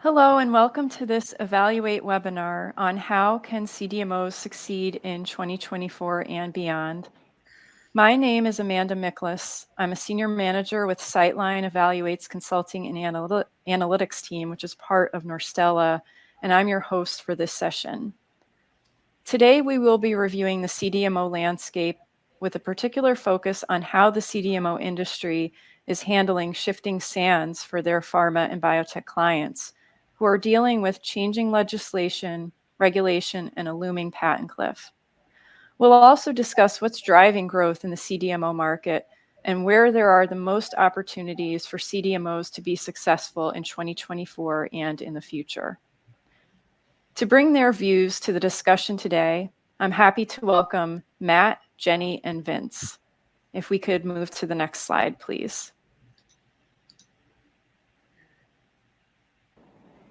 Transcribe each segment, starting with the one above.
Hello and welcome to this Evaluate webinar on how can CDMOs succeed in 2024 and beyond. My name is Amanda Miklas. I'm a senior manager with Sightline Evaluates Consulting and Analytics team, which is part of Norstella, and I'm your host for this session. Today, we will be reviewing the CDMO landscape with a particular focus on how the CDMO industry is handling shifting sands for their pharma and biotech clients, who are dealing with changing legislation, regulation, and a looming patent cliff. We'll also discuss what's driving growth in the CDMO market and where there are the most opportunities for CDMOs to be successful in 2024 and in the future. To bring their views to the discussion today, I'm happy to welcome Matt, Jenny, and Vince. If we could move to the next slide, please.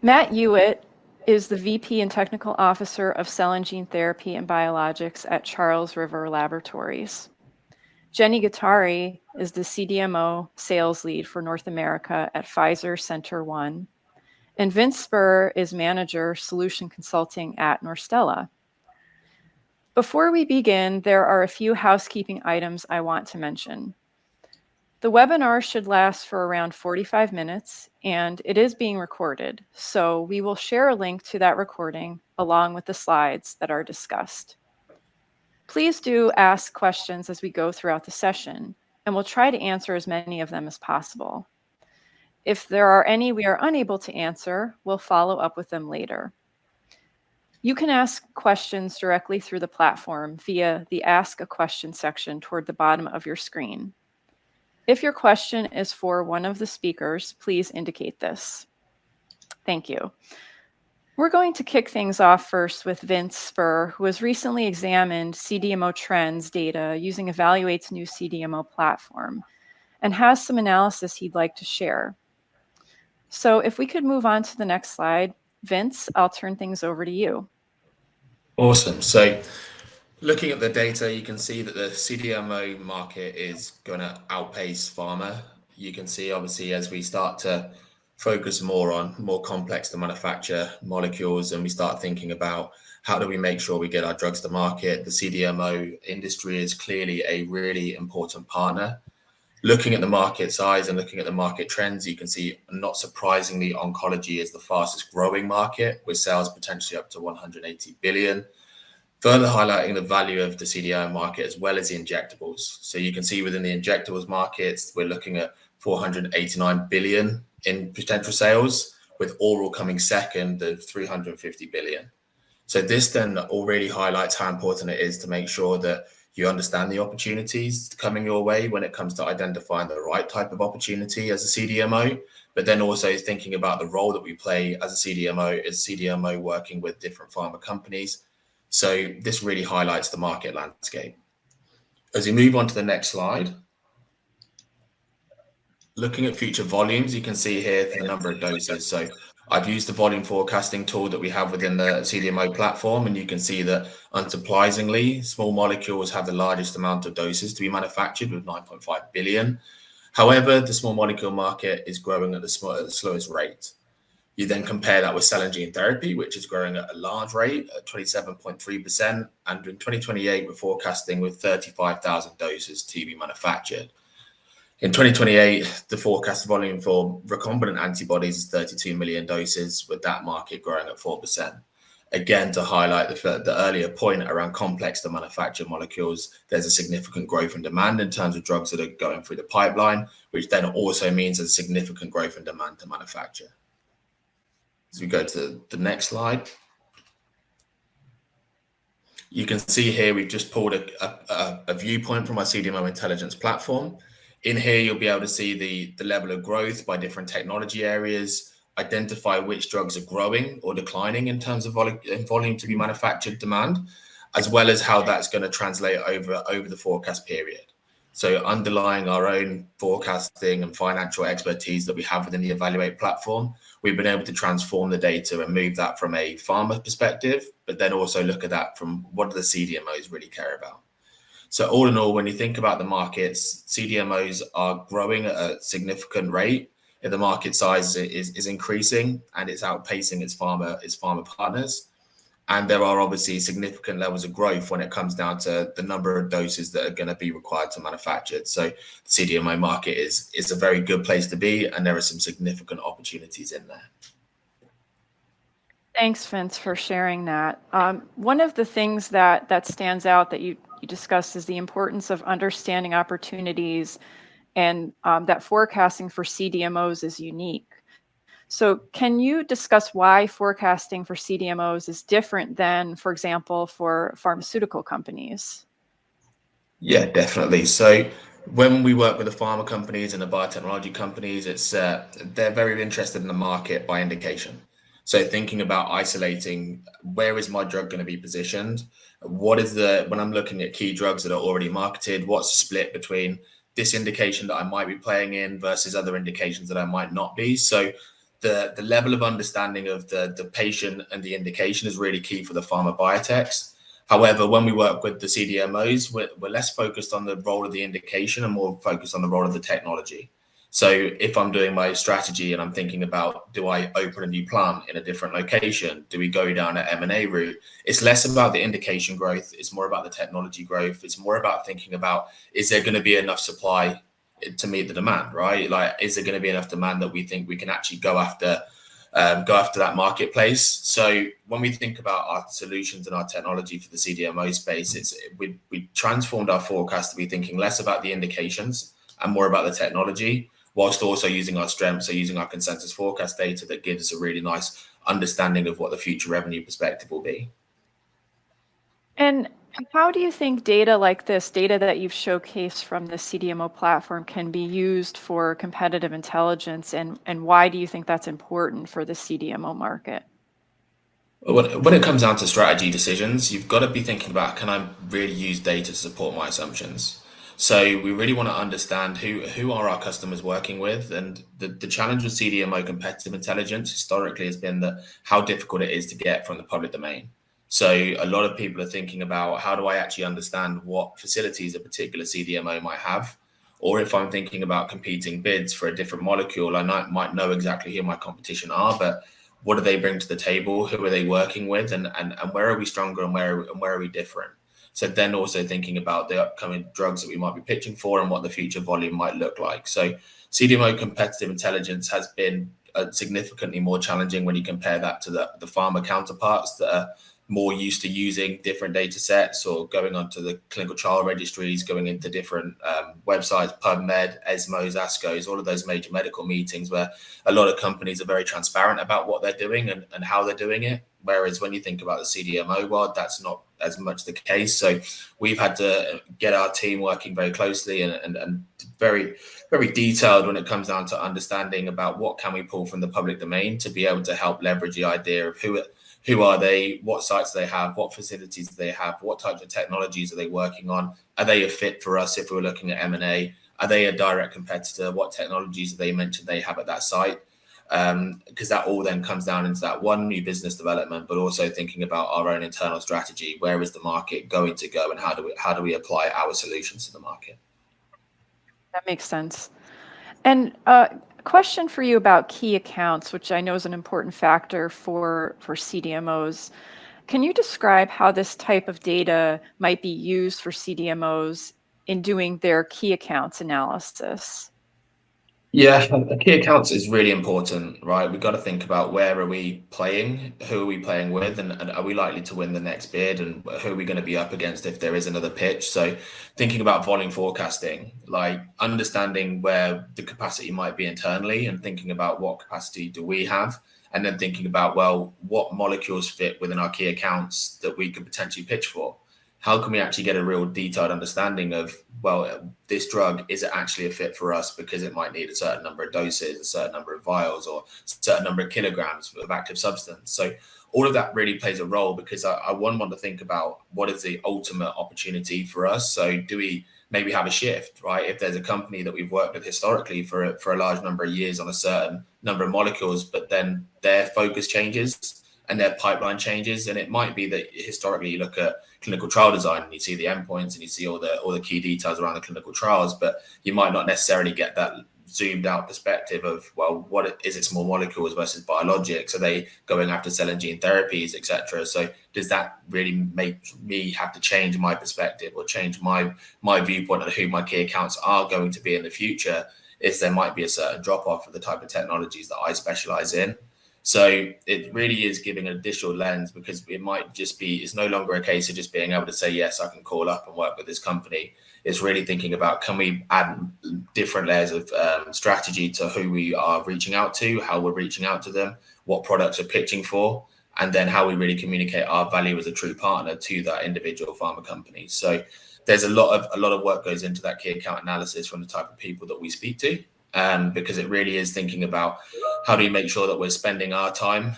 Matt Hewitt is the VP and Technical Officer of Cell and Gene Therapy and Biologics at Charles River Laboratories. Jenny Guattari is the CDMO Sales Lead for North America at Pfizer Center One. And Vince Spur is Manager Solution Consulting at Norstella. Before we begin, there are a few housekeeping items I want to mention. The webinar should last for around 45 minutes, and it is being recorded, so we will share a link to that recording along with the slides that are discussed. Please do ask questions as we go throughout the session, and we'll try to answer as many of them as possible. If there are any we are unable to answer, we'll follow up with them later. You can ask questions directly through the platform via the Ask a Question section toward the bottom of your screen. If your question is for one of the speakers, please indicate this. Thank you. We're going to kick things off first with Vince Spur, who has recently examined CDMO trends data using Evaluate's new CDMO platform and has some analysis he'd like to share. So if we could move on to the next slide, Vince, I'll turn things over to you. Awesome. So looking at the data, you can see that the CDMO market is going to outpace pharma. You can see, obviously, as we start to focus more on more complex to manufacture molecules and we start thinking about how do we make sure we get our drugs to market, the CDMO industry is clearly a really important partner. Looking at the market size and looking at the market trends, you can see, not surprisingly, oncology is the fastest growing market with sales potentially up to 180 billion. Further highlighting the value of the CDMO market as well as the injectables. So you can see within the injectables markets, we're looking at 489 billion in potential sales, with oral coming second at 350 billion. So this then already highlights how important it is to make sure that you understand the opportunities coming your way when it comes to identifying the right type of opportunity as a CDMO, but then also thinking about the role that we play as a CDMO working with different pharma companies. So this really highlights the market landscape. As we move on to the next slide, looking at future volumes, you can see here the number of doses. So I've used the volume forecasting tool that we have within the CDMO platform, and you can see that, unsurprisingly, small molecules have the largest amount of doses to be manufactured with 9.5 billion. However, the small molecule market is growing at the slowest rate. You then compare that with cell and gene therapy, which is growing at a large rate at 27.3%. And in 2028, we're forecasting with 35,000 doses to be manufactured. In 2028, the forecast volume for recombinant antibodies is 32 million doses, with that market growing at 4%. Again, to highlight the earlier point around complex to manufacture molecules, there's a significant growth in demand in terms of drugs that are going through the pipeline, which then also means there's significant growth in demand to manufacture. As we go to the next slide, you can see here we've just pulled a viewpoint from our CDMO Intelligence platform. In here, you'll be able to see the level of growth by different technology areas, identify which drugs are growing or declining in terms of volume to be manufactured demand, as well as how that's going to translate over the forecast period. So underlying our own forecasting and financial expertise that we have within the Evaluate platform, we've been able to transform the data and move that from a pharma perspective, but then also look at that from what do the CDMOs really care about. So all in all, when you think about the markets, CDMOs are growing at a significant rate. the market size is increasing and it's outpacing its pharma partners. And there are obviously significant levels of growth when it comes down to the number of doses that are going to be required to manufacture. So the CDMO market is a very good place to be, and there are some significant opportunities in there. Thanks, Vince, for sharing that. One of the things that stands out that you discussed is the importance of understanding opportunities and that forecasting for CDMOs is unique. So can you discuss why forecasting for CDMOs is different than, for example, for pharmaceutical companies? Yeah, definitely. So when we work with the pharma companies and the biotechnology companies, it's they're very interested in the market by indication. So thinking about isolating where is my drug going to be positioned? What is when I'm looking at key drugs that are already marketed, what's the split between this indication that I might be playing in versus other indications that I might not be? So the level of understanding of the patient and the indication is really key for the pharma biotechs. However, when we work with the CDMOs, we're less focused on the role of the indication and more focused on the role of the technology. So if I'm doing my strategy and I'm thinking about, do I open a new plant in a different location? Do we go down an M&A route? It's less about the indication growth. It's more about the technology growth. It's more about thinking about, is there going to be enough supply to meet the demand, right? Like, is there going to be enough demand that we think we can actually go after that marketplace? So when we think about our solutions and our technology for the CDMO space, we transformed our forecast to be thinking less about the indications and more about the technology, whilst also using our strengths, so using our consensus forecast data that gives us a really nice understanding of what the future revenue perspective will be. And how do you think data like this, data that you've showcased from the CDMO platform, can be used for competitive intelligence, and why do you think that's important for the CDMO market? When it comes down to strategy decisions, you've got to be thinking about, can I really use data to support my assumptions? So we really want to understand who are our customers working with, and the challenge with CDMO competitive intelligence historically has been that how difficult it is to get from the public domain. So a lot of people are thinking about, how do I actually understand what facilities a particular CDMO might have? Or if I'm thinking about competing bids for a different molecule, I might know exactly who my competition are, but what do they bring to the table? Who are they working with? And where are we stronger and where are we different? So then also thinking about the upcoming drugs that we might be pitching for and what the future volume might look like. So CDMO competitive intelligence has been significantly more challenging when you compare that to the pharma counterparts that are more used to using different data sets or going onto the clinical trial registries, going into different websites, PubMed, ESMOs, ASCOs, all of those major medical meetings where a lot of companies are very transparent about what they're doing and how they're doing it. Whereas when you think about the CDMO world, that's not as much the case. So we've had to get our team working very closely and very, very detailed when it comes down to understanding about what can we pull from the public domain to be able to help leverage the idea of who are they, what sites do they have, what facilities do they have, what types of technologies are they working on, are they a fit for us if we're looking at M&A, are they a direct competitor, what technologies do they mention they have at that site? Because that all then comes down into that one, new business development, but also thinking about our own internal strategy. Where is the market going to go, and how do we apply our solutions to the market? That makes sense. And question for you about key accounts, which I know is an important factor for CDMOs. Can you describe how this type of data might be used for CDMOs in doing their key accounts analysis? Yeah, key accounts is really important, right? We've got to think about, where are we playing, who are we playing with, and are we likely to win the next bid, and who are we going to be up against if there is another pitch? So thinking about volume forecasting, like understanding where the capacity might be internally and thinking about what capacity do we have, and then thinking about, well, what molecules fit within our key accounts that we could potentially pitch for. How can we actually get a real detailed understanding of, well, this drug, is it actually a fit for us because it might need a certain number of doses, a certain number of vials, or a certain number of kilograms of active substance? So all of that really plays a role, because I want to think about, what is the ultimate opportunity for us? So do we maybe have a shift, right? If there's a company that we've worked with historically for a large number of years on a certain number of molecules, but then their focus changes and their pipeline changes, and it might be that historically you look at clinical trial design and you see the endpoints and you see all the key details around the clinical trials, but you might not necessarily get that zoomed out perspective of, well, what is it, small molecules versus biologics? Are they going after cell and gene therapies, etc.? So does that really make me have to change my perspective or change my viewpoint on who my key accounts are going to be in the future? Is there might be a certain drop off of the type of technologies that I specialize in. So it really is giving an additional lens, because it might just be, it's no longer a case of just being able to say, yes, I can call up and work with this company. It's really thinking about, can we add different layers of strategy to who we are reaching out to, how we're reaching out to them, what products we're pitching for, and then how we really communicate our value as a true partner to that individual pharma company. So there's a lot of work goes into that key account analysis from the type of people that we speak to, because it really is thinking about how do we make sure that we're spending our time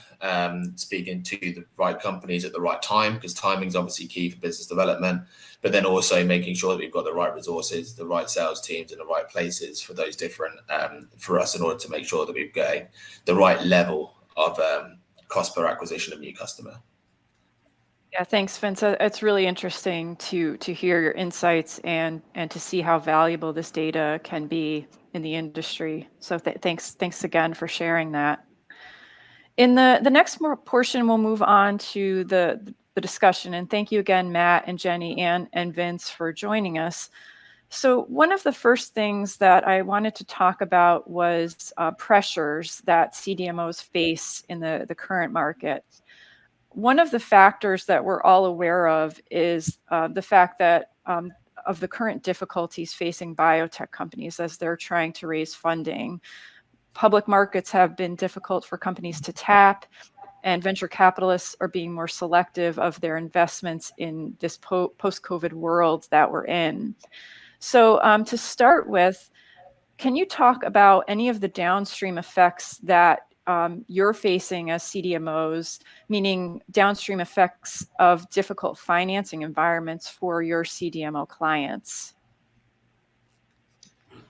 speaking to the right companies at the right time, because timing is obviously key for business development, but then also making sure that we've got the right resources, the right sales teams in the right places for those different, for us, in order to make sure that we're getting the right level of cost per acquisition of new customer. Yeah, thanks, Vince. It's really interesting to hear your insights and to see how valuable this data can be in the industry. So thanks again for sharing that. In the next portion, we'll move on to the discussion. And thank you again, Matt and Jenny and Vince, for joining us. So one of the first things that I wanted to talk about was pressures that CDMOs face in the current market. One of the factors that we're all aware of is the fact that of the current difficulties facing biotech companies as they're trying to raise funding. Public markets have been difficult for companies to tap, and venture capitalists are being more selective of their investments in this post-COVID world that we're in. So to start with, can you talk about any of the downstream effects that you're facing as CDMOs, meaning downstream effects of difficult financing environments for your CDMO clients?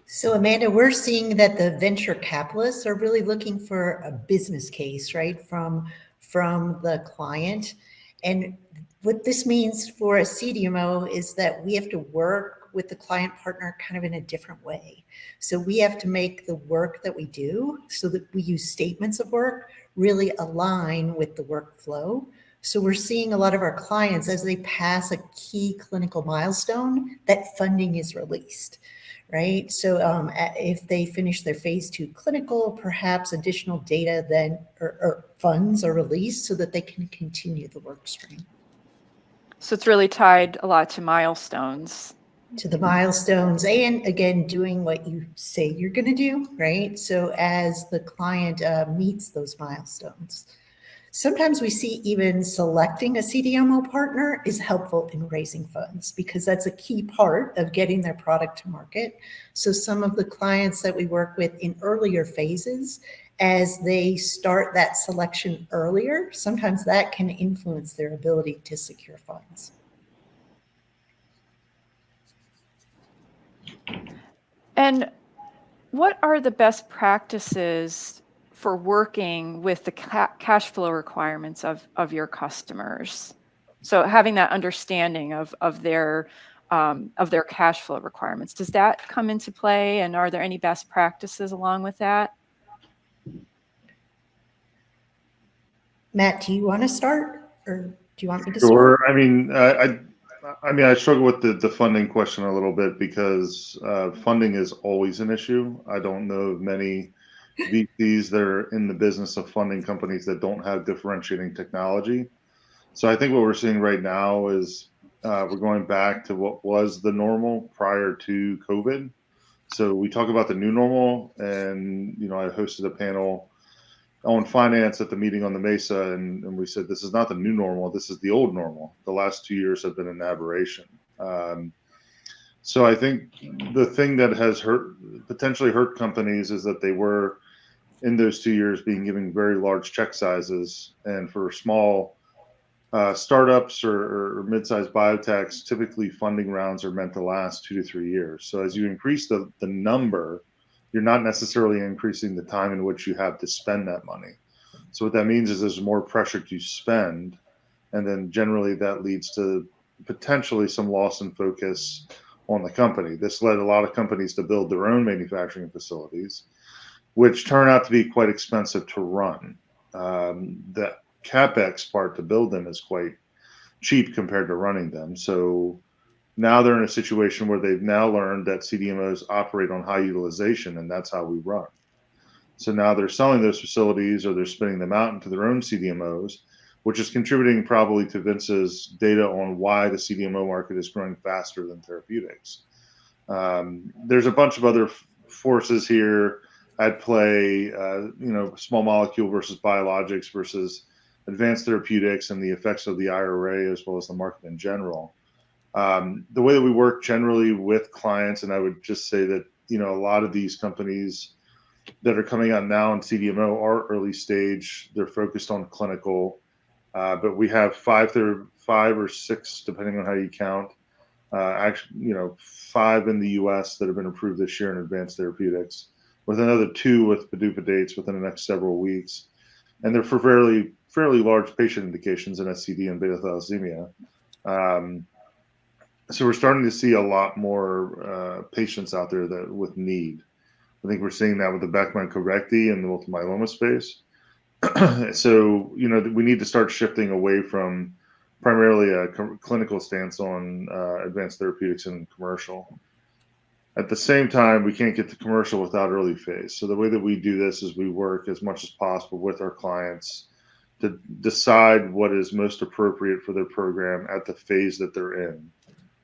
So Amanda, we're seeing that the venture capitalists are really looking for a business case, right, from the client. And what this means for a CDMO is that we have to work with the client partner kind of in a different way. So we have to make the work that we do, so that we use statements of work, really align with the workflow. So we're seeing a lot of our clients, as they pass a key clinical milestone, that funding is released, right? So if they finish their phase 2 clinical, perhaps additional data then or funds are released so that they can continue the work stream. So it's really tied a lot to milestones. To the milestones, and again, doing what you say you're going to do, right? So as the client meets those milestones. Sometimes we see even selecting a CDMO partner is helpful in raising funds, because that's a key part of getting their product to market. So some of the clients that we work with in earlier phases, as they start that selection earlier, sometimes that can influence their ability to secure funds. And what are the best practices for working with the cash flow requirements of your customers? So having that understanding of their cash flow requirements, does that come into play? And are there any best practices along with that? Matt, do you want to start, or do you want me to Sure. start? I mean, I struggle with the funding question a little bit, because funding is always an issue. I don't know of many VCs that are in the business of funding companies that don't have differentiating technology. So I think what we're seeing right now is we're going back to what was the normal prior to COVID. So we talk about the new normal, and I hosted a panel on finance at the meeting on the Mesa, and we said, this is not the new normal, this is the old normal. The last 2 years have been an aberration. So I think the thing that has potentially hurt companies is that they were, in those 2 years, being given very large check sizes. And for small startups or mid-sized biotechs, typically funding rounds are meant to last 2 to 3 years. So as you increase the number, you're not necessarily increasing the time in which you have to spend that money. So what that means is there's more pressure to spend, and then generally that leads to potentially some loss in focus on the company. This led a lot of companies to build their own manufacturing facilities, which turn out to be quite expensive to run. The CapEx part to build them is quite cheap compared to running them. So now they're in a situation where they've now learned that CDMOs operate on high utilization, and that's how we run. So now they're selling those facilities, or they're spinning them out into their own CDMOs, which is contributing probably to Vince's data on why the CDMO market is growing faster than therapeutics. There's a bunch of other forces here at play, small molecule versus biologics versus advanced therapeutics, and the effects of the IRA as well as the market in general. The way that we work generally with clients, and I would just say that, a lot of these companies that are coming out now in CDMO are early stage. They're focused on clinical, but we have five or six, depending on how you count, actually, 5 in the US that have been approved this year in advanced therapeutics, with another 2 with PDUFA dates within the next several weeks. And they're for fairly large patient indications in SCD and beta thalassemia. So we're starting to see a lot more patients out there that with need. I think we're seeing that with the Beckman Corecti and the multiple myeloma space. So, we need to start shifting away from primarily a clinical stance on advanced therapeutics and commercial. At the same time, we can't get to commercial without early phase. So the way that we do this is we work as much as possible with our clients to decide what is most appropriate for their program at the phase that they're in.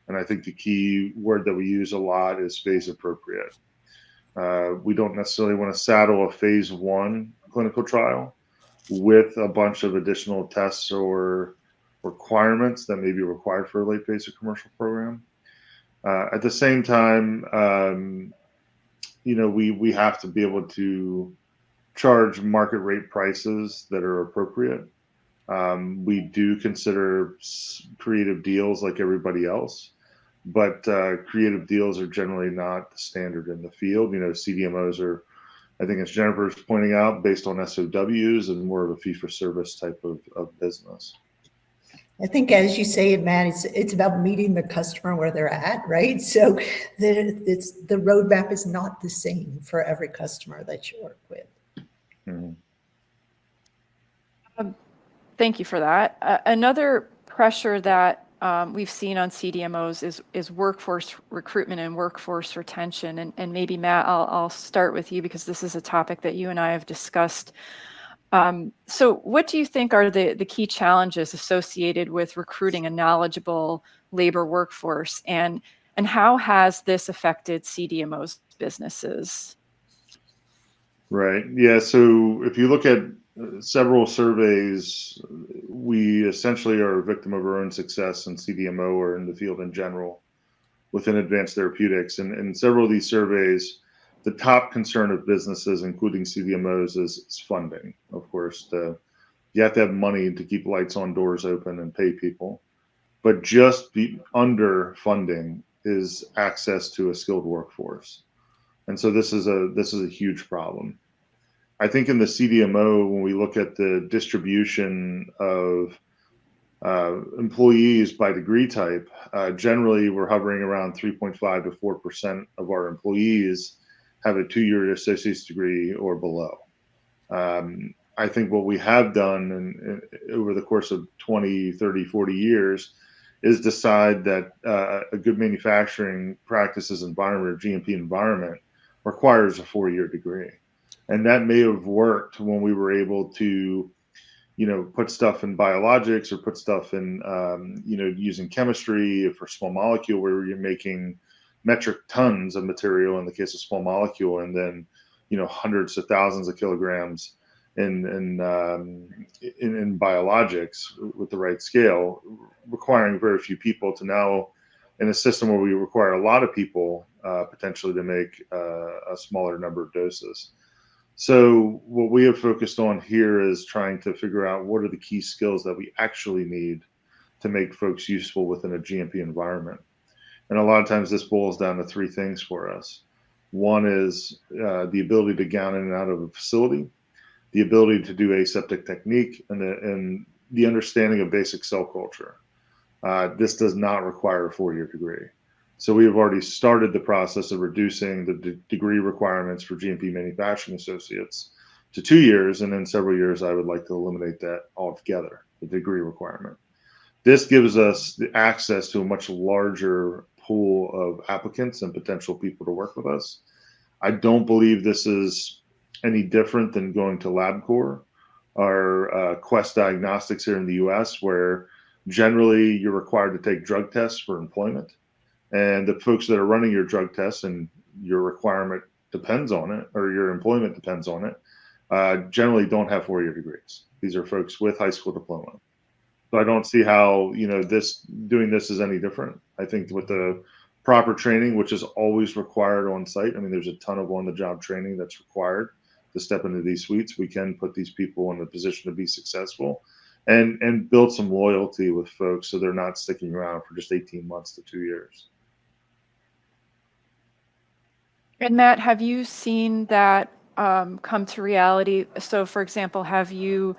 And I think the key word that we use a lot is phase appropriate. We don't necessarily want to saddle a phase 1 clinical trial with a bunch of additional tests or requirements that may be required for a late phase of commercial program. At the same time, we have to be able to charge market rate prices that are appropriate. We do consider creative deals like everybody else, but creative deals are generally not the standard in the field. CDMOs are, I think as Jennifer's pointing out, based on SOWs and more of a fee-for-service type of business. I think, as you say, Matt, it's about meeting the customer where they're at, right? So the roadmap is not the same for every customer that you work with. Mm-hmm. Thank you for that. Another pressure that we've seen on CDMOs is workforce recruitment and workforce retention. And maybe, Matt, I'll start with you because this is a topic that you and I have discussed. So what do you think are the key challenges associated with recruiting a knowledgeable labor workforce, and how has this affected CDMOs businesses? Right. Yeah. So if you look at several surveys, we essentially are a victim of our own success in CDMO or in the field in general within advanced therapeutics. And in several of these surveys, the top concern of businesses, including CDMOs, is funding. Of course, you have to have money to keep lights on, doors open, and pay people. But just under funding is access to a skilled workforce. And so this is a huge problem. I think in the CDMO, when we look at the distribution of employees by degree type, generally we're hovering around 3.5 to 4% of our employees have a 2-year associate's degree or below. I think what we have done over the course of 20, 30, 40 years is decide that a good manufacturing practices environment or GMP environment requires a 4-year degree. And that may have worked when we were able to, put stuff in biologics or put stuff in, using chemistry for small molecule where you're making metric tons of material in the case of small molecule, and then, hundreds of thousands of kilograms in biologics with the right scale, requiring very few people, to now in a system where we require a lot of people potentially to make a smaller number of doses. So what we have focused on here is trying to figure out what are the key skills that we actually need to make folks useful within a GMP environment. And a lot of times this boils down to 3 things for us. One is the ability to get in and out of a facility, the ability to do aseptic technique, and the understanding of basic cell culture. This does not require a 4-year degree. So we have already started the process of reducing the degree requirements for GMP manufacturing associates to 2 years, and in several years, I would like to eliminate that altogether, the degree requirement. This gives us the access to a much larger pool of applicants and potential people to work with us. I don't believe this is any different than going to LabCorp or Quest Diagnostics here in the US, where generally you're required to take drug tests for employment. And the folks that are running your drug tests and your requirement depends on it, or your employment depends on it, generally don't have 4-year degrees. These are folks with high school diploma. So I don't see how, doing this is any different. I think with the proper training, which is always required on site, I mean, there's a ton of on-the-job training that's required to step into these suites. We can put these people in a position to be successful and build some loyalty with folks so they're not sticking around for just 18 months to 2 years. And Matt, have you seen that come to reality? So, for example, have you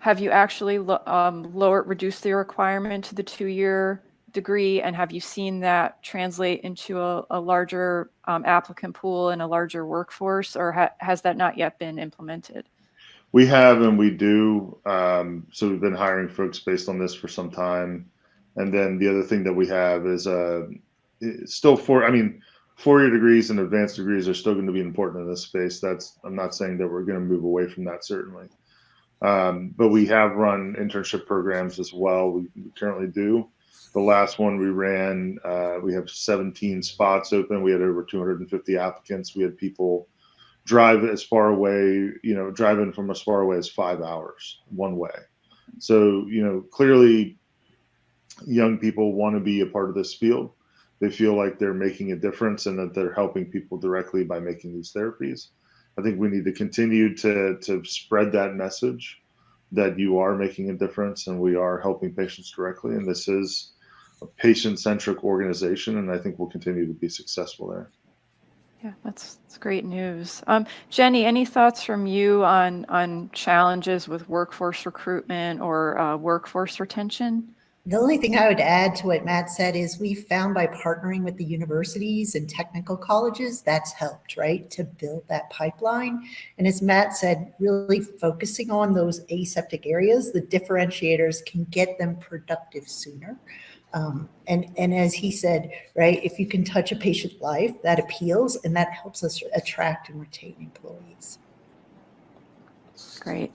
actually reduced the requirement to the 2-year degree, and have you seen that translate into a larger applicant pool and a larger workforce, or has that not yet been implemented? We have, and we do. So we've been hiring folks based on this for some time. And then the other thing that we have is still 4-year degrees and advanced degrees are still going to be important in this space. I'm not saying that we're going to move away from that, certainly. But we have run internship programs as well. We currently do. The last one we ran, we have 17 spots open. We had over 250 applicants. We had people drive in from as far away as 5 hours one way. So, clearly young people want to be a part of this field. They feel like they're making a difference and that they're helping people directly by making these therapies. I think we need to continue to spread that message that you are making a difference and we are helping patients directly. And this is a patient-centric organization, and I think we'll continue to be successful there. Yeah, that's great news. Jenny, any thoughts from you on challenges with workforce recruitment or workforce retention? The only thing I would add to what Matt said is we found by partnering with the universities and technical colleges, that's helped, right, to build that pipeline. And as Matt said, really focusing on those aseptic areas, the differentiators can get them productive sooner. And as he said, right, if you can touch a patient life, that appeals, and that helps us attract and retain employees. Great.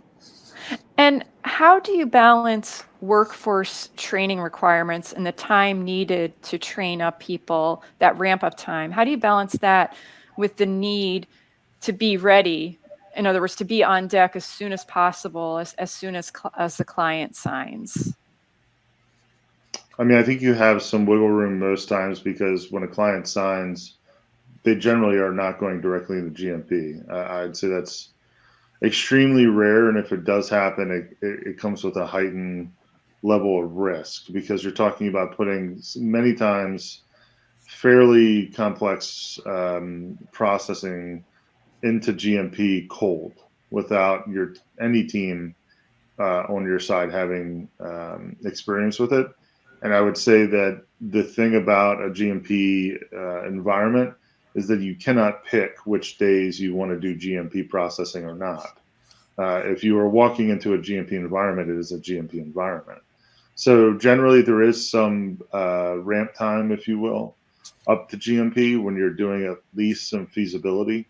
And how do you balance workforce training requirements and the time needed to train up people, that ramp up time? How do you balance that with the need to be ready? In other words, to be on deck as soon as possible, as soon as the client signs? I mean, I think you have some wiggle room most times because when a client signs, they generally are not going directly into GMP. I'd say that's extremely rare, and if it does happen, it comes with a heightened level of risk because you're talking about putting many times fairly complex processing into GMP cold without any team on your side having experience with it. And I would say that the thing about a GMP environment is that you cannot pick which days you want to do GMP processing or not. If you are walking into a GMP environment, it is a GMP environment. So generally there is some ramp time, if you will, up to GMP when you're doing at least some feasibility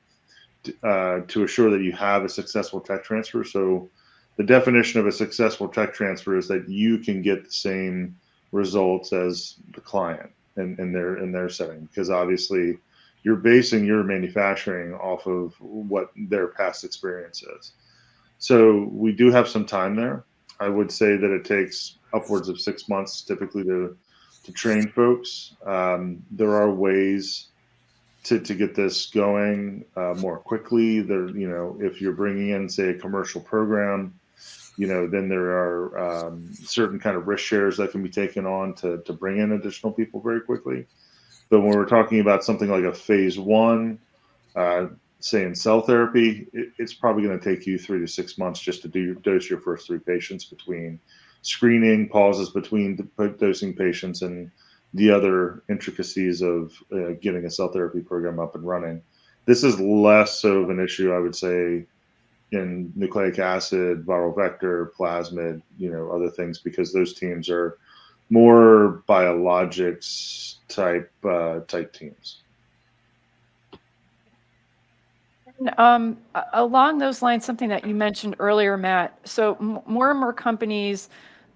to assure that you have a successful tech transfer. So the definition of a successful tech transfer is that you can get the same results as the client in their setting, because obviously you're basing your manufacturing off of what their past experience is. So we do have some time there. I would say that it takes upwards of 6 months typically to train folks. There are ways to get this going more quickly. If you're bringing in, say, a commercial program, then there are certain kind of risk shares that can be taken on to bring in additional people very quickly. But when we're talking about something like a phase 1, say in cell therapy, it's probably going to take you 3 to 6 months just to dose your first 3 patients between screening, pauses between dosing patients, and the other intricacies of getting a cell therapy program up and running. This is less so of an issue, I would say, in nucleic acid, viral vector, plasmid, other things, because those teams are more biologics type teams. Along those lines, something that you mentioned earlier, Matt, so more and more companies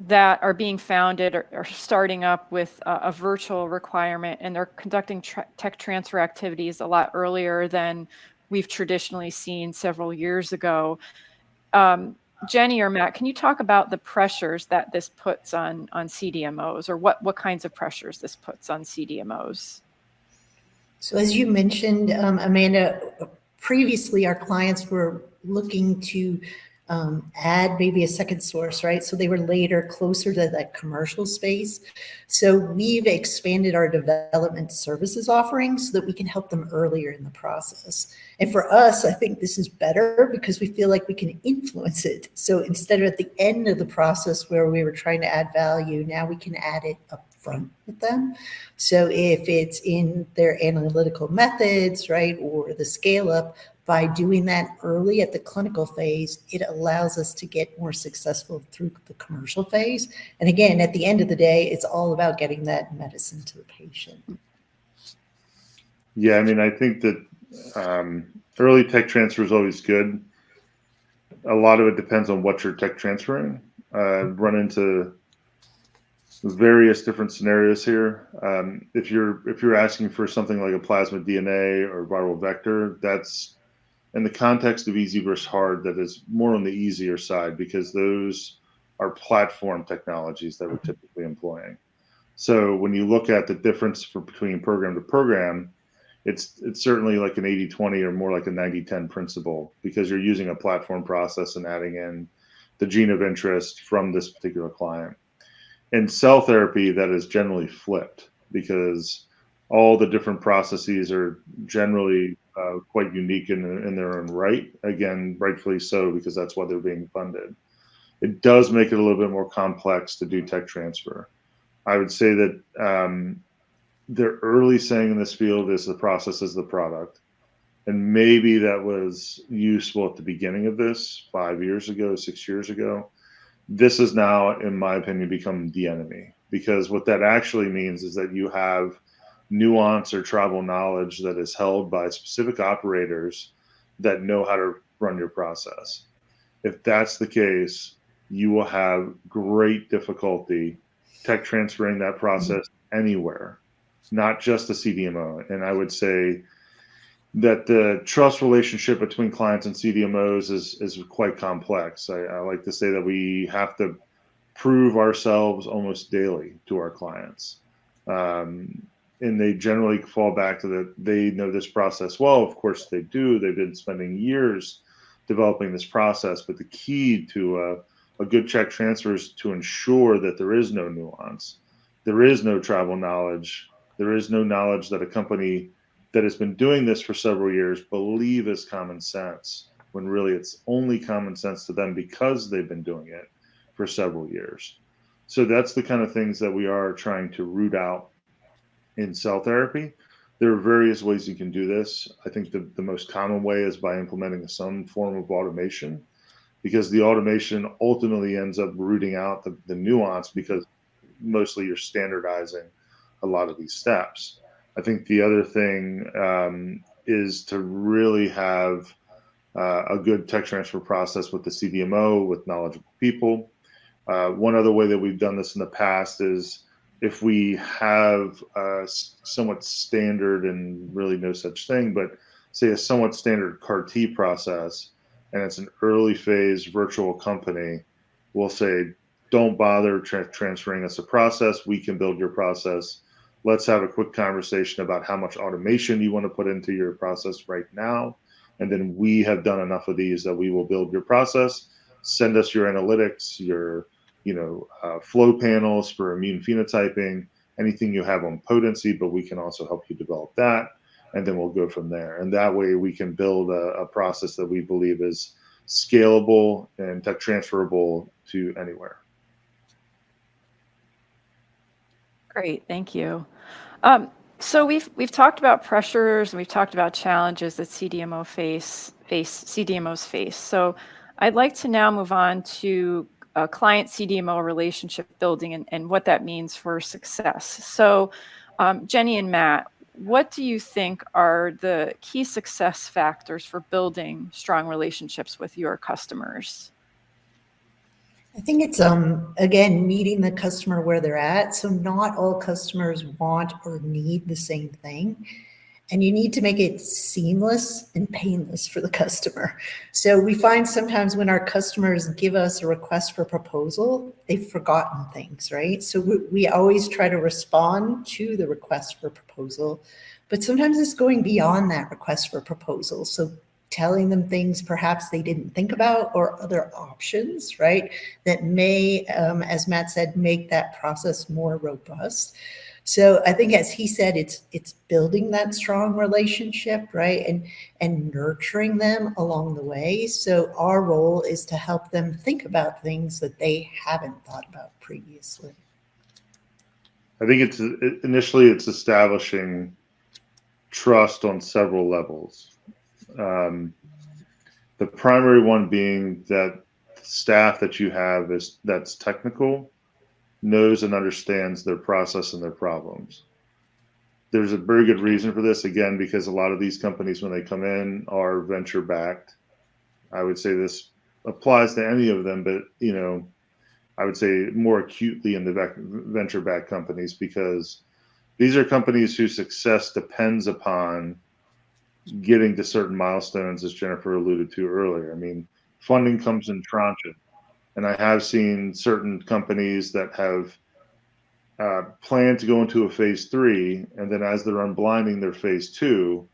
that are being founded are starting up with a virtual requirement, and they're conducting tech transfer activities a lot earlier than we've traditionally seen several years ago. Jenny or Matt, can you talk about the pressures that this puts on CDMOs, or what kinds of pressures this puts on CDMOs? So as you mentioned, Amanda, previously our clients were looking to add maybe a second source, right? So they were later closer to that commercial space. So we've expanded our development services offerings so that we can help them earlier in the process. And for us, I think this is better because we feel like we can influence it. So instead of at the end of the process where we were trying to add value, now we can add it up front with them. So if it's in their analytical methods, right, or the scale up, by doing that early at the clinical phase, it allows us to get more successful through the commercial phase. And again, at the end of the day, it's all about getting that medicine to the patient. Yeah, I mean, I think that early tech transfer is always good. A lot of it depends on what you're tech transferring. Run into various different scenarios here. If you're asking for something like a plasmid DNA or viral vector, that's in the context of easy versus hard, that is more on the easier side, because those are platform technologies that we're typically employing. So when you look at the difference between program to program, it's certainly like an 80-20 or more like a 90-10 principle, because you're using a platform process and adding in the gene of interest from this particular client. In cell therapy, that is generally flipped, because all the different processes are generally quite unique in their own right. Again, rightfully so, because that's why they're being funded. It does make it a little bit more complex to do tech transfer. I would say that the early saying in this field is the process is the product. And maybe that was useful at the beginning of this 5 years ago, 6 years ago. This has now, in my opinion, become the enemy, because what that actually means is that you have nuance or tribal knowledge that is held by specific operators that know how to run your process. If that's the case, you will have great difficulty tech transferring that process anywhere, not just a CDMO. And I would say that the trust relationship between clients and CDMOs is quite complex. I like to say that we have to prove ourselves almost daily to our clients. And they generally fall back to that they know this process well. Of course they do. They've been spending years developing this process. But the key to a good check transfer is to ensure that there is no nuance. There is no tribal knowledge. There is no knowledge that a company that has been doing this for several years believe is common sense, when really it's only common sense to them because they've been doing it for several years. So that's the kind of things that we are trying to root out in cell therapy. There are various ways you can do this. I think the most common way is by implementing some form of automation, because the automation ultimately ends up rooting out the nuance, because mostly you're standardizing a lot of these steps. I think the other thing is to really have a good tech transfer process with the CDMO, with knowledgeable people. One other way that we've done this in the past is if we have a somewhat standard, and really no such thing, but say a somewhat standard CAR T process, and it's an early phase virtual company, we'll say, don't bother transferring us a process. We can build your process. Let's have a quick conversation about how much automation you want to put into your process right now. And then we have done enough of these that we will build your process. Send us your analytics, your flow panels for immune phenotyping, anything you have on potency, but we can also help you develop that. And then we'll go from there. And that way we can build a process that we believe is scalable and tech transferable to anywhere. Great, thank you. So we've talked about pressures and we've talked about challenges that CDMOs face. So I'd like to now move on to client CDMO relationship building and what that means for success. So Jenny and Matt, what do you think are the key success factors for building strong relationships with your customers? I think it's again meeting the customer where they're at. So not all customers want or need the same thing. And you need to make it seamless and painless for the customer. So we find sometimes when our customers give us a request for proposal, they've forgotten things, right? So we always try to respond to the request for proposal, but sometimes it's going beyond that request for proposal. So telling them things perhaps they didn't think about or other options, right? That may, as Matt said, make that process more robust. So I think, as he said, it's building that strong relationship, right, and nurturing them along the way. So our role is to help them think about things that they haven't thought about previously. I think initially it's establishing trust on several levels. The primary one being that staff that you have that's technical knows and understands their process and their problems. There's a very good reason for this, again, because a lot of these companies, when they come in, are venture backed. I would say this applies to any of them, but I would say more acutely in the venture backed companies, because these are companies whose success depends upon getting to certain milestones, as Jennifer alluded to earlier. I mean, funding comes in tranches. And I have seen certain companies that have planned to go into a phase 3, and then as they're unblinding their phase 2,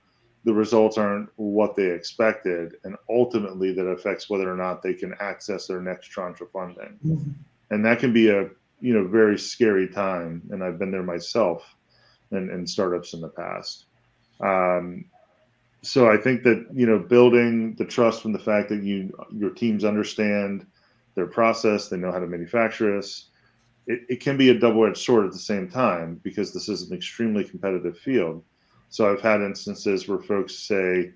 the results aren't what they expected, and ultimately that affects whether or not they can access their next tranche of funding. Mm-hmm. And that can be a very scary time, and I've been there myself in startups in the past. So I think that building the trust from the fact that your teams understand their process, they know how to manufacture this. It can be a double-edged sword at the same time, because this is an extremely competitive field. So I've had instances where folks say,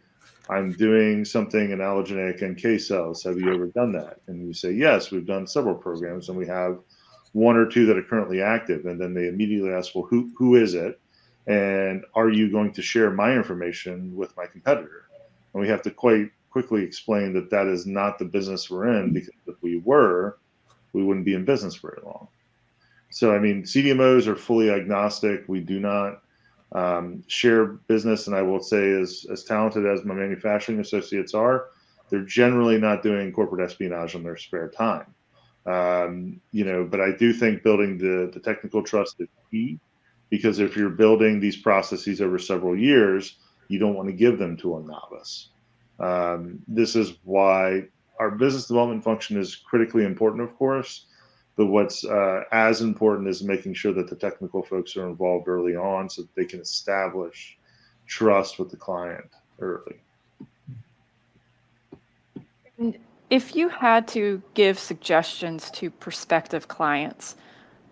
I'm doing something in allogeneic NK cells. Have you ever done that? And you say, yes, we've done several programs, and we have one or two that are currently active. And then they immediately ask, well, who is it? And are you going to share my information with my competitor? And we have to quite quickly explain that that is not the business we're in, because if we were, we wouldn't be in business very long. So, I mean, CDMOs are fully agnostic. We do not share business. And I will say, as talented as my manufacturing associates are, they're generally not doing corporate espionage on their spare time. But I do think building the technical trust is key, because if you're building these processes over several years, you don't want to give them to a novice. This is why our business development function is critically important, of course, but what's as important is making sure that the technical folks are involved early on, so that they can establish trust with the client early. If you had to give suggestions to prospective clients,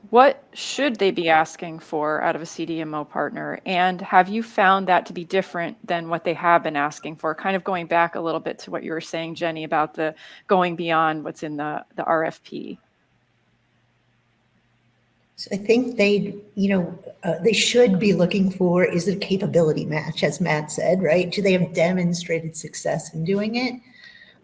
what should they be asking for out of a CDMO partner? And have you found that to be different than what they have been asking for? Kind of going back a little bit to what you were saying, Jenny, about the going beyond what's in the RFP. So I think they should be looking for, is it a capability match, as Matt said, right? Do they have demonstrated success in doing it?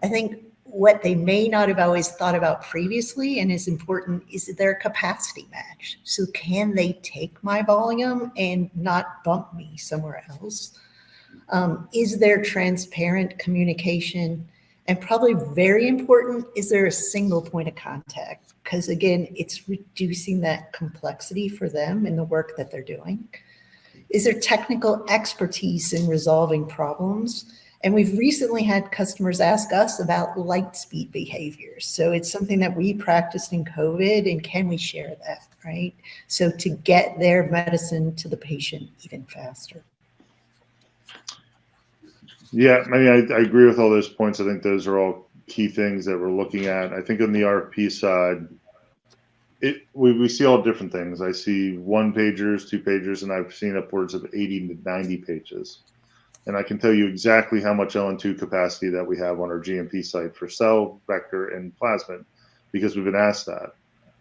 I think what they may not have always thought about previously, and is important, is their capacity match. So can they take my volume and not bump me somewhere else? Is there transparent communication? And probably very important, is there a single point of contact? Because again, it's reducing that complexity for them in the work that they're doing. Is there technical expertise in resolving problems? And we've recently had customers ask us about light speed behaviors. So it's something that we practiced in COVID, and can we share that, right? So to get their medicine to the patient even faster. Yeah, I mean, I agree with all those points. I think those are all key things that we're looking at. I think on the RFP side, we see all different things. I see 1-pagers, 2-pagers, and I've seen upwards of 80 to 90 pages. And I can tell you exactly how much LN2 capacity that we have on our GMP site for cell, vector, and plasmid, because we've been asked that.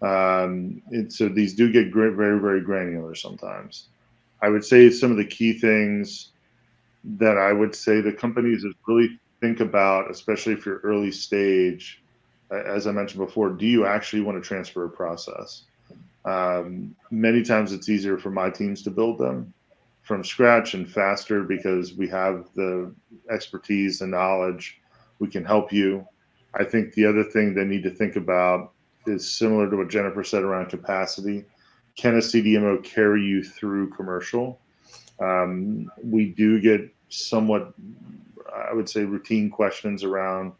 And so these do get very, very granular sometimes. I would say some of the key things that I would say the companies is really think about, especially if you're early stage, as I mentioned before, do you actually want to transfer a process? Many times it's easier for my teams to build them from scratch and faster because we have the expertise and knowledge. We can help you. I think the other thing they need to think about is similar to what Jennifer said around capacity. Can a CDMO carry you through commercial? We do get somewhat, I would say, routine questions around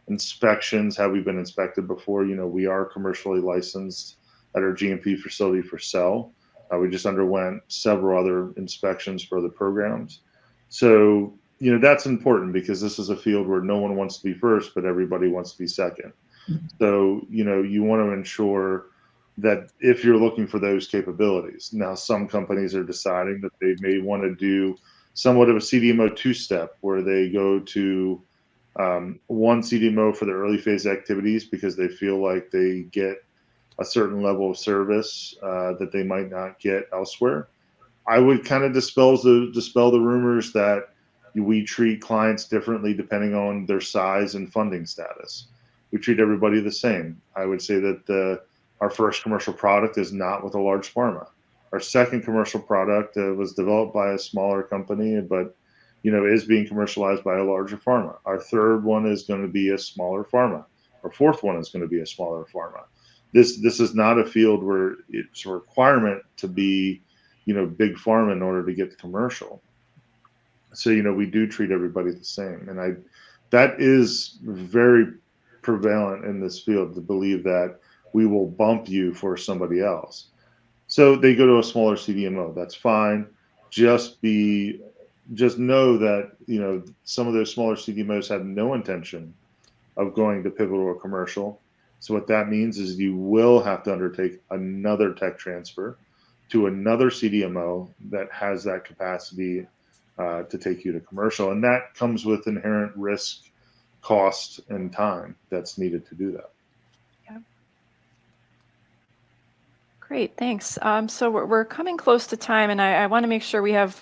inspections. Have we been inspected before? We are commercially licensed at our GMP facility for cell. We just underwent several other inspections for other programs. So, that's important because this is a field where no one wants to be first, but everybody wants to be second. So, you want to ensure that if you're looking for those capabilities. Now, some companies are deciding that they may want to do somewhat of a CDMO 2-step where they go to one CDMO for the early phase activities because they feel like they get a certain level of service that they might not get elsewhere. I would kind of dispel the rumors that we treat clients differently depending on their size and funding status. We treat everybody the same. I would say that our first commercial product is not with a large pharma. Our second commercial product was developed by a smaller company, but is being commercialized by a larger pharma. Our third one is going to be a smaller pharma. Our fourth one is going to be a smaller pharma. This is not a field where it's a requirement to be, big pharma in order to get to commercial. So, we do treat everybody the same. And that is very prevalent in this field to believe that we will bump you for somebody else. So they go to a smaller CDMO. That's fine. Just know that, some of those smaller CDMOs have no intention of going to pivotal or commercial. So what that means is you will have to undertake another tech transfer to another CDMO that has that capacity to take you to commercial. And that comes with inherent risk, cost, and time that's needed to do that. Yeah. Great, thanks. So we're coming close to time, and I want to make sure we have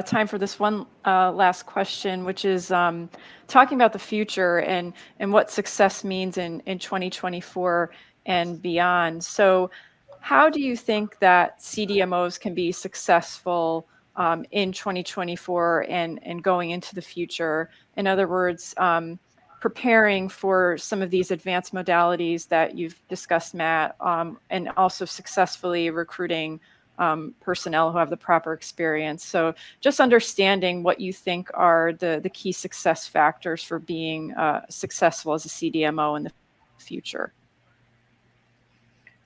time for this one last question, which is talking about the future and what success means in 2024 and beyond. So how do you think that CDMOs can be successful in 2024 and going into the future? In other words, preparing for some of these advanced modalities that you've discussed, Matt, and also successfully recruiting personnel who have the proper experience. So just understanding what you think are the key success factors for being successful as a CDMO in the future.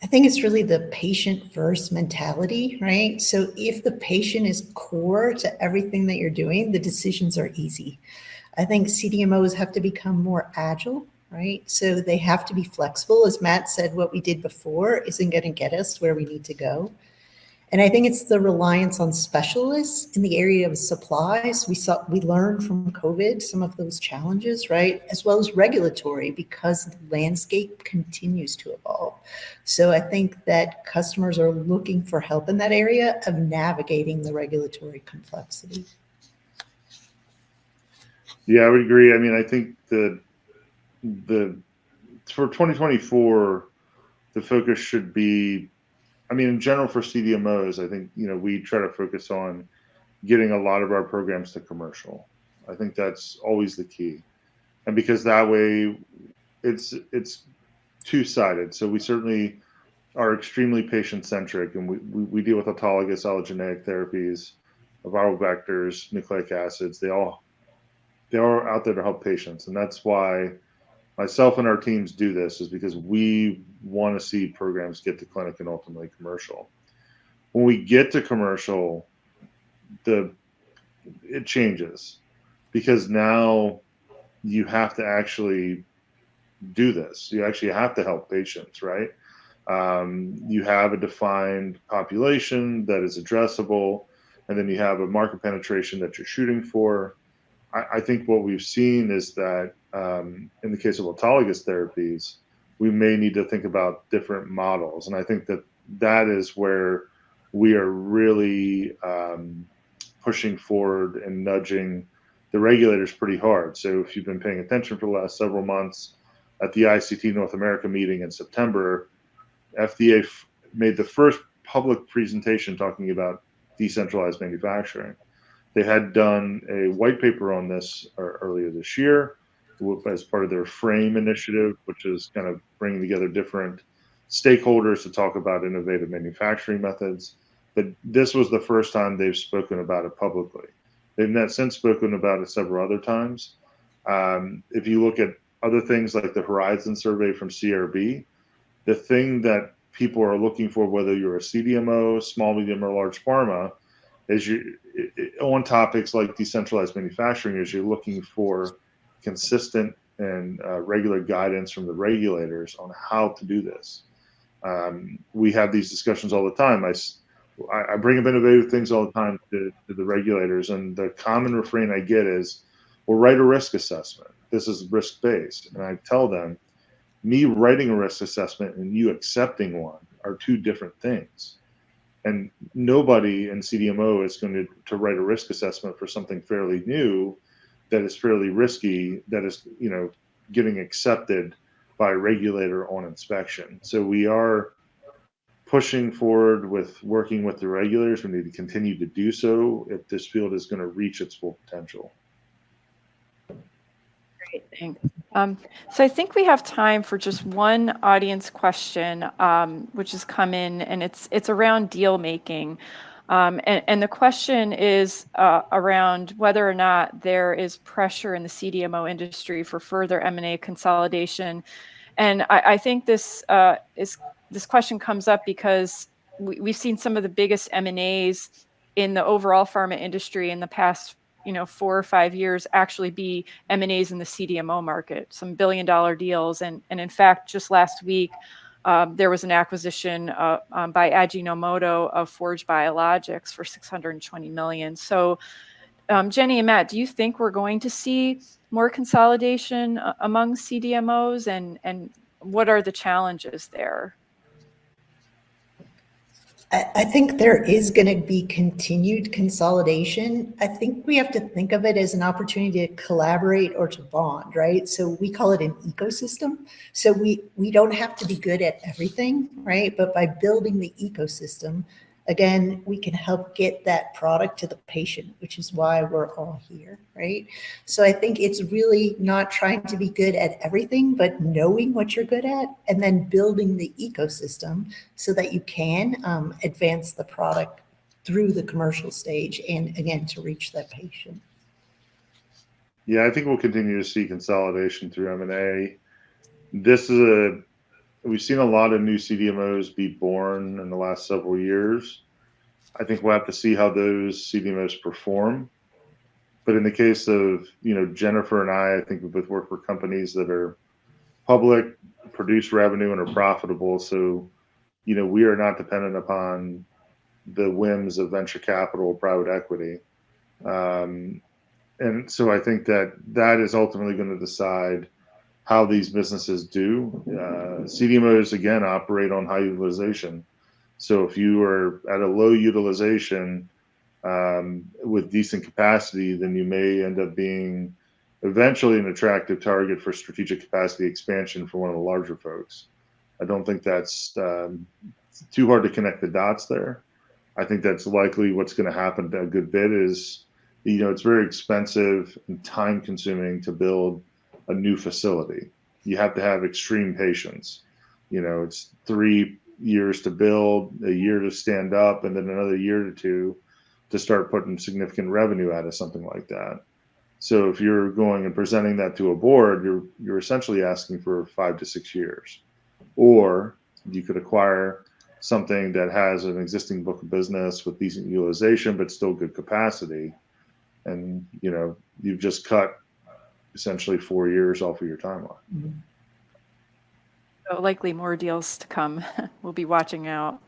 I think it's really the patient first mentality, right? So if the patient is core to everything that you're doing, the decisions are easy. I think CDMOs have to become more agile, right? So they have to be flexible. As Matt said, what we did before isn't going to get us where we need to go. And I think it's the reliance on specialists in the area of supplies. We learned from COVID some of those challenges, right? As well as regulatory, because the landscape continues to evolve. So I think that customers are looking for help in that area of navigating the regulatory complexity. Yeah, I would agree. I mean, I think the for 2024, the focus should be, I mean, in general for CDMOs, I think, we try to focus on getting a lot of our programs to commercial. I think that's always the key. And because that way it's two-sided. So we certainly are extremely patient-centric, and we deal with autologous allogeneic therapies, viral vectors, nucleic acids. They are out there to help patients. And that's why myself and our teams do this, is because we want to see programs get to clinic and ultimately commercial. When we get to commercial, it changes, because now you have to actually do this. You actually have to help patients, right? You have a defined population that is addressable, and then you have a market penetration that you're shooting for. I think what we've seen is that in the case of autologous therapies, we may need to think about different models. And I think that that is where we are really pushing forward and nudging the regulators pretty hard. So if you've been paying attention for the last several months, at the ICT North America meeting in September, FDA made the first public presentation talking about decentralized manufacturing. They had done a white paper on this earlier this year as part of their FRAME initiative, which is kind of bringing together different stakeholders to talk about innovative manufacturing methods. But this was the first time they've spoken about it publicly. They've since spoken about it several other times. If you look at other things like the Horizon survey from CRB, the thing that people are looking for, whether you're a CDMO, small, medium, or large pharma, is on topics like decentralized manufacturing, is you're looking for consistent and regular guidance from the regulators on how to do this. We have these discussions all the time. I bring up innovative things all the time to the regulators, and the common refrain I get is, well, write a risk assessment. This is risk-based. And I tell them, me writing a risk assessment and you accepting one are two different things. And nobody in CDMO is going to write a risk assessment for something fairly new that is fairly risky, that is, getting accepted by a regulator on inspection. So we are pushing forward with working with the regulators. We need to continue to do so if this field is going to reach its full potential. Great, thanks. So I think we have time for just one audience question, which has come in, and it's around deal making. And the question is around whether or not there is pressure in the CDMO industry for further M&A consolidation. And I think this question comes up because we've seen some of the biggest M&As in the overall pharma industry in the past 4 or 5 years actually be M&As in the CDMO market, some billion-dollar deals. And in fact, just last week, there was an acquisition by Ajinomoto of Forge Biologics for $620 million. So Jenny and Matt, do you think we're going to see more consolidation among CDMOs, and what are the challenges there? I think there is going to be continued consolidation. I think we have to think of it as an opportunity to collaborate or to bond, right? So we call it an ecosystem. So we don't have to be good at everything, right? But by building the ecosystem, again, we can help get that product to the patient, which is why we're all here, right? So I think it's really not trying to be good at everything, but knowing what you're good at and then building the ecosystem so that you can advance the product through the commercial stage and, again, to reach that patient. Yeah, I think we'll continue to see consolidation through M&A. We've seen a lot of new CDMOs be born in the last several years. I think we'll have to see how those CDMOs perform. But in the case of, Jennifer and I think we both work for companies that are public, produce revenue, and are profitable. So, we are not dependent upon the whims of venture capital or private equity. And so I think that is ultimately going to decide how these businesses do. CDMOs, again, operate on high utilization. So if you are at a low utilization with decent capacity, then you may end up being eventually an attractive target for strategic capacity expansion for one of the larger folks. I don't think that's too hard to connect the dots there. I think that's likely what's going to happen a good bit is, it's very expensive and time consuming to build a new facility. You have to have extreme patience. It's 3 years to build, a year to stand up, and then another year or two to start putting significant revenue out of something like that. So if you're going and presenting that to a board, you're essentially asking for 5 to 6 years. Or you could acquire something that has an existing book of business with decent utilization, but still good capacity. And, you've just cut essentially 4 years off of your timeline. Mm-hmm. So likely more deals to come. We'll be watching out.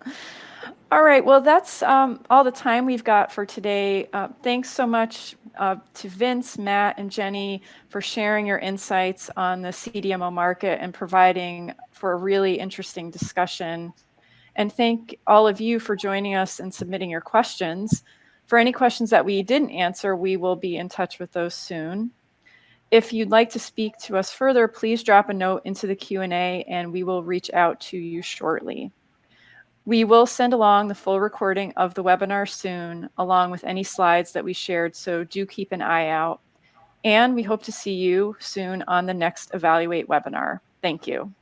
All right, well, that's all the time we've got for today. Thanks so much to Vince, Matt, and Jenny for sharing your insights on the CDMO market and providing for a really interesting discussion. And thank all of you for joining us and submitting your questions. For any questions that we didn't answer, we will be in touch with those soon. If you'd like to speak to us further, please drop a note into the Q&A and we will reach out to you shortly. We will send along the full recording of the webinar soon, along with any slides that we shared, so do keep an eye out. And we hope to see you soon on the next Evaluate webinar. Thank you.